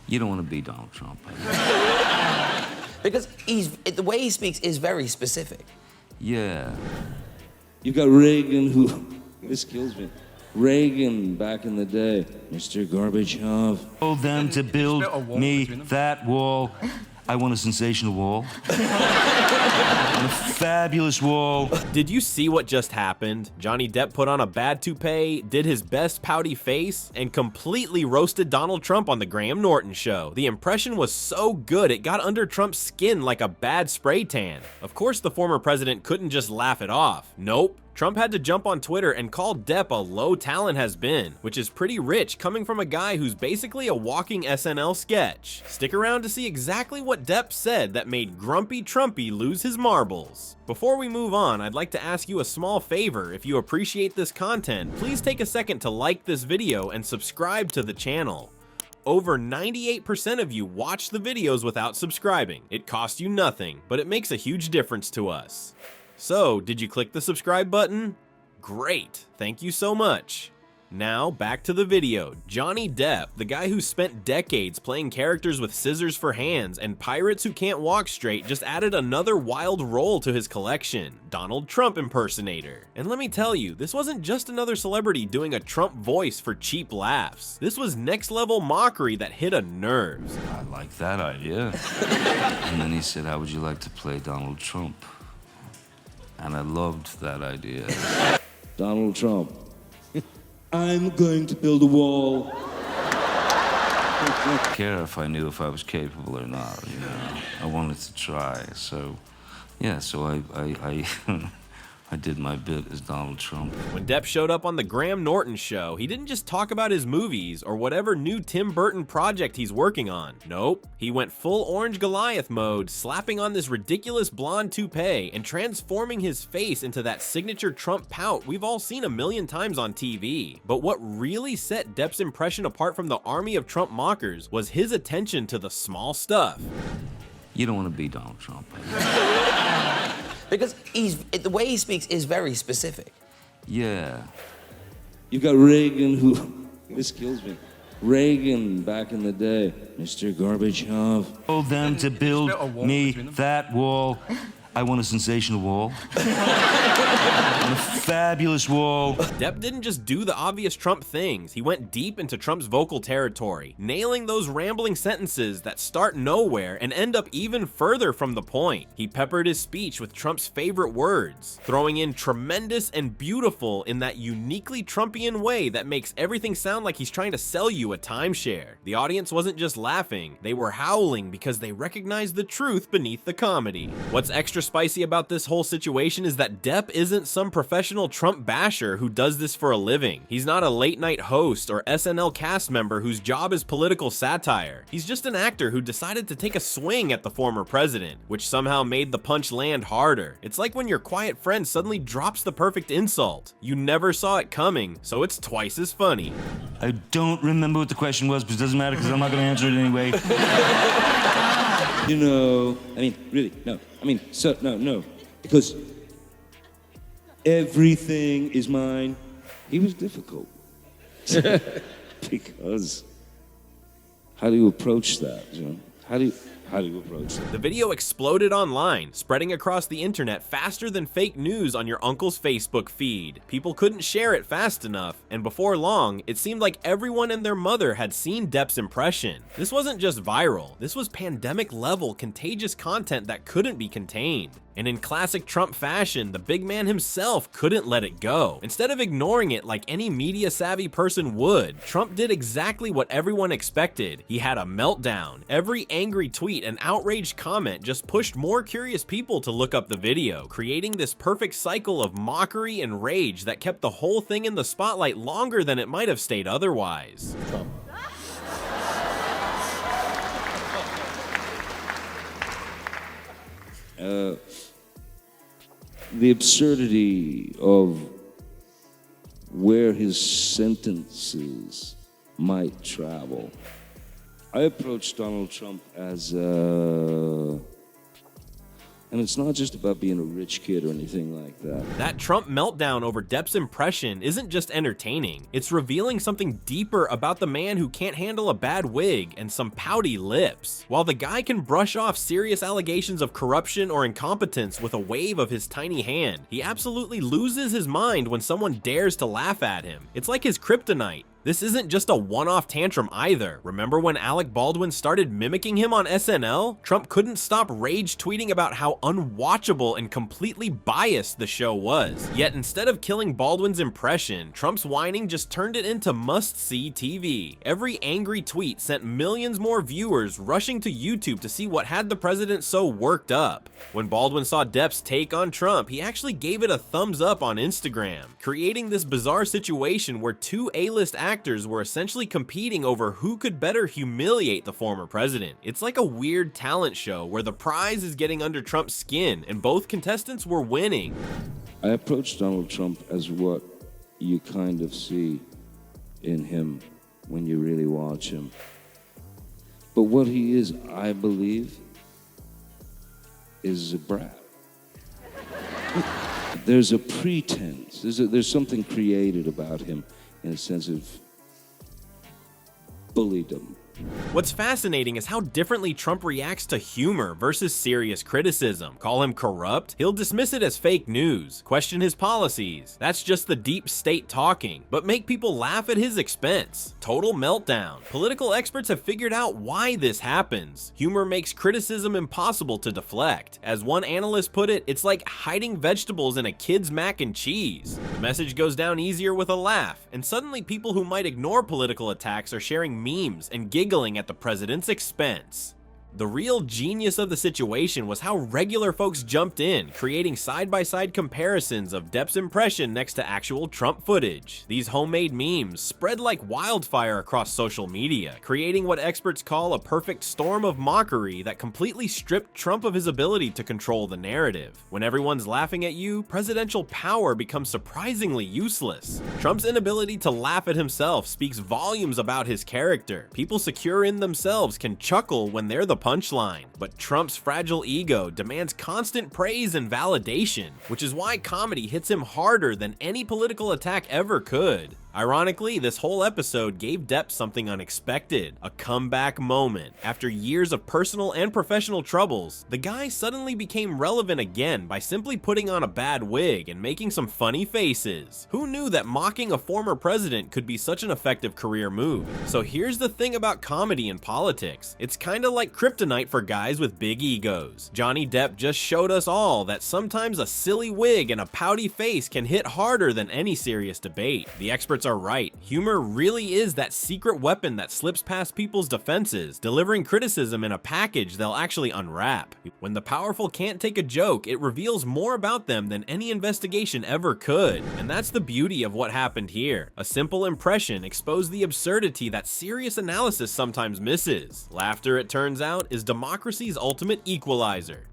You don't want to be Donald Trump. Because the way he speaks is very specific. Yeah. You got Reagan, who, this kills me. Reagan back in the day, Mr. Garbage Huff. Told them to build me that wall. I want a sensational wall. A fabulous wall. Did you see what just happened? Johnny Depp put on a bad toupee, did his best pouty face, and completely roasted Donald Trump on the Graham Norton Show. The impression was so good, it got under Trump's skin like a bad spray tan. Of course, the former president couldn't just laugh it off. Nope. Trump had to jump on Twitter and call Depp a low talent has been, which is pretty rich coming from a guy who's basically a walking SNL sketch. Stick around to see exactly what Depp said that made Grumpy Trumpy lose his marbles. Before we move on, I'd like to ask you a small favor. If you appreciate this content, please take a second to like this video and subscribe to the channel. Over 98% of you watch the videos without subscribing. It costs you nothing, but it makes a huge difference to us. So, did you click the subscribe button? Great, thank you so much. Now, back to the video. Johnny Depp, the guy who spent decades playing characters with scissors for hands and pirates who can't walk straight, just added another wild role to his collection, Donald Trump impersonator. And let me tell you, this wasn't just another celebrity doing a Trump voice for cheap laughs. This was next level mockery that hit a nerve. I like that idea. And then he said, how would you like to play Donald Trump? And I loved that idea. Donald Trump. I'm going to build a wall. I didn't care if I knew if I was capable or not, you know. I wanted to try, so yeah, so I did my bit as Donald Trump. When Depp showed up on the Graham Norton Show, he didn't just talk about his movies or whatever new Tim Burton project he's working on. Nope, he went full Orange Goliath mode, slapping on this ridiculous blonde toupee and transforming his face into that signature Trump pout we've all seen a million times on TV. But what really set Depp's impression apart from the army of Trump mockers was his attention to the small stuff. You don't want to be Donald Trump. Because the way he speaks is very specific. Yeah. You got Reagan, who, this kills me. Reagan back in the day, Mr. Garbage Huff. Told them to build me that wall. I want a sensational wall. A fabulous wall. Depp didn't just do the obvious Trump things, he went deep into Trump's vocal territory, nailing those rambling sentences that start nowhere and end up even further from the point. He peppered his speech with Trump's favorite words, throwing in tremendous and beautiful in that uniquely Trumpian way that makes everything sound like he's trying to sell you a timeshare. The audience wasn't just laughing, they were howling because they recognized the truth beneath the comedy. What's extra spicy about this whole situation is that Depp isn't some professional Trump basher who does this for a living. He's not a late night host or SNL cast member whose job is political satire. He's just an actor who decided to take a swing at the former president, which somehow made the punch land harder. It's like when your quiet friend suddenly drops the perfect insult. You never saw it coming, so it's twice as funny. I don't remember what the question was, but it doesn't matter because I'm not going to answer it anyway. You know, I mean, really, no. I mean, so, no. Because everything is mine. He was difficult. Because how do you approach that, you know? How do you approach that? The video exploded online, spreading across the internet faster than fake news on your uncle's Facebook feed. People couldn't share it fast enough, and before long, it seemed like everyone and their mother had seen Depp's impression. This wasn't just viral, this was pandemic-level contagious content that couldn't be contained. And in classic Trump fashion, the big man himself couldn't let it go. Instead of ignoring it like any media-savvy person would, Trump did exactly what everyone expected. He had a meltdown. Every angry tweet and outraged comment just pushed more curious people to look up the video, creating this perfect cycle of mockery and rage that kept the whole thing in the spotlight longer than it might have stayed otherwise. Trump. The absurdity of where his sentences might travel. I approached Donald Trump as And it's not just about being a rich kid or anything like that. That Trump meltdown over Depp's impression isn't just entertaining, it's revealing something deeper about the man who can't handle a bad wig and some pouty lips. While the guy can brush off serious allegations of corruption or incompetence with a wave of his tiny hand, he absolutely loses his mind when someone dares to laugh at him. It's like his kryptonite. This isn't just a one-off tantrum either. Remember when Alec Baldwin started mimicking him on SNL? Trump couldn't stop rage tweeting about how unwatchable and completely biased the show was. Yet instead of killing Baldwin's impression, Trump's whining just turned it into must-see TV. Every angry tweet sent millions more viewers rushing to YouTube to see what had the president so worked up. When Baldwin saw Depp's take on Trump, he actually gave it a thumbs up on Instagram, creating this bizarre situation where two A-list actors were essentially competing over who could better humiliate the former president. It's like a weird talent show where the prize is getting under Trump's skin and both contestants were winning. I approached Donald Trump as what you kind of see in him when you really watch him. But what he is, I believe, is a brat. There's a pretense. There's something created about him in a sense of bulliedom. What's fascinating is how differently Trump reacts to humor versus serious criticism. Call him corrupt? He'll dismiss it as fake news, question his policies. That's just the deep state talking, but make people laugh at his expense. Total meltdown. Political experts have figured out why this happens. Humor makes criticism impossible to deflect. As one analyst put it, it's like hiding vegetables in a kid's mac and cheese. The message goes down easier with a laugh, and suddenly people who might ignore political attacks are sharing memes and giggling at the president's expense. The real genius of the situation was how regular folks jumped in, creating side-by-side comparisons of Depp's impression next to actual Trump footage. These homemade memes spread like wildfire across social media, creating what experts call a perfect storm of mockery that completely stripped Trump of his ability to control the narrative. When everyone's laughing at you, presidential power becomes surprisingly useless. Trump's inability to laugh at himself speaks volumes about his character. People secure in themselves can chuckle when they're the punchline, but Trump's fragile ego demands constant praise and validation, which is why comedy hits him harder than any political attack ever could. Ironically, this whole episode gave Depp something unexpected, a comeback moment. After years of personal and professional troubles, the guy suddenly became relevant again by simply putting on a bad wig and making some funny faces. Who knew that mocking a former president could be such an effective career move? So here's the thing about comedy and politics. It's kinda like kryptonite for guys with big egos. Johnny Depp just showed us all that sometimes a silly wig and a pouty face can hit harder than any serious debate. The experts are right. Humor really is that secret weapon that slips past people's defenses, delivering criticism in a package they'll actually unwrap. When the powerful can't take a joke, it reveals more about them than any investigation ever could. And that's the beauty of what happened here. A simple impression exposed the absurdity that serious analysis sometimes misses. Laughter, it turns out, is democracy's ultimate equalizer.